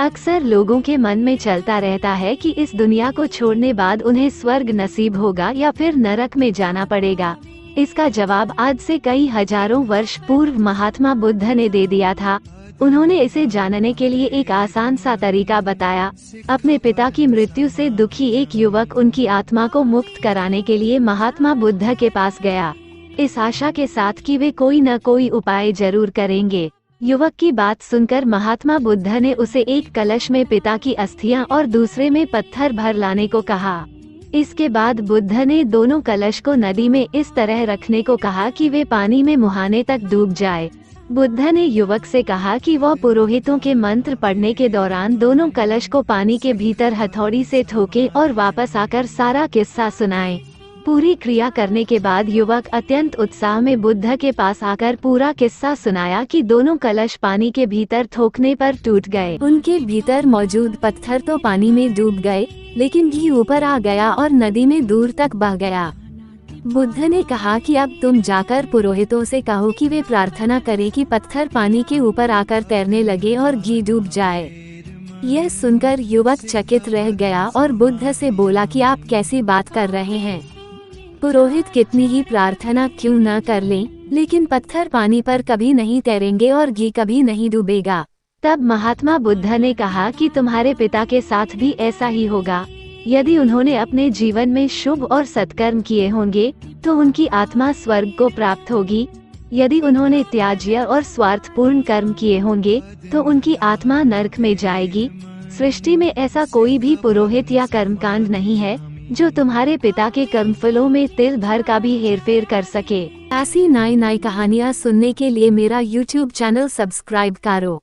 अक्सर लोगों के मन में चलता रहता है कि इस दुनिया को छोड़ने बाद उन्हें स्वर्ग नसीब होगा या फिर नरक में जाना पड़ेगा। इसका जवाब आज से कई हजारों वर्ष पूर्व महात्मा बुद्ध ने दे दिया था। उन्होंने इसे जानने के लिए एक आसान सा तरीका बताया। अपने पिता की मृत्यु से दुखी एक युवक उनकी आत्मा को मुक्त कराने के लिए महात्मा बुद्ध के पास गया, इस आशा के साथ कि वे कोई न कोई उपाय जरूर करेंगे। युवक की बात सुनकर महात्मा बुद्ध ने उसे एक कलश में पिता की अस्थियां और दूसरे में पत्थर भर लाने को कहा। इसके बाद बुद्ध ने दोनों कलश को नदी में इस तरह रखने को कहा कि वे पानी में मुहाने तक डूब जाए। बुद्ध ने युवक से कहा कि वह पुरोहितों के मंत्र पढ़ने के दौरान दोनों कलश को पानी के भीतर हथौड़ी से ठोके और वापस आकर सारा किस्सा सुनाए। पूरी क्रिया करने के बाद युवक अत्यंत उत्साह में बुद्ध के पास आकर पूरा किस्सा सुनाया कि दोनों कलश पानी के भीतर ठोकने पर टूट गए। उनके भीतर मौजूद पत्थर तो पानी में डूब गए, लेकिन घी ऊपर आ गया और नदी में दूर तक बह गया। बुद्ध ने कहा कि अब तुम जाकर पुरोहितों से कहो कि वे प्रार्थना करें कि पत्थर पानी के ऊपर आकर तैरने लगे और घी डूब जाए। यह सुनकर युवक चकित रह गया और बुद्ध से बोला कि आप कैसी बात कर रहे हैं। पुरोहित कितनी ही प्रार्थना क्यों न कर लें, लेकिन पत्थर पानी पर कभी नहीं तैरेंगे और घी कभी नहीं डूबेगा। तब महात्मा बुद्ध ने कहा कि तुम्हारे पिता के साथ भी ऐसा ही होगा। यदि उन्होंने अपने जीवन में शुभ और सत्कर्म किए होंगे तो उनकी आत्मा स्वर्ग को प्राप्त होगी। यदि उन्होंने त्याज्य और स्वार्थपूर्ण कर्म किए होंगे तो उनकी आत्मा नरक में जाएगी। सृष्टि में ऐसा कोई भी पुरोहित या कर्मकांड नहीं है जो तुम्हारे पिता के कर्मफलों में तिल भर का भी हेरफेर कर सके। ऐसी नई नई कहानियाँ सुनने के लिए मेरा YouTube चैनल सब्सक्राइब करो।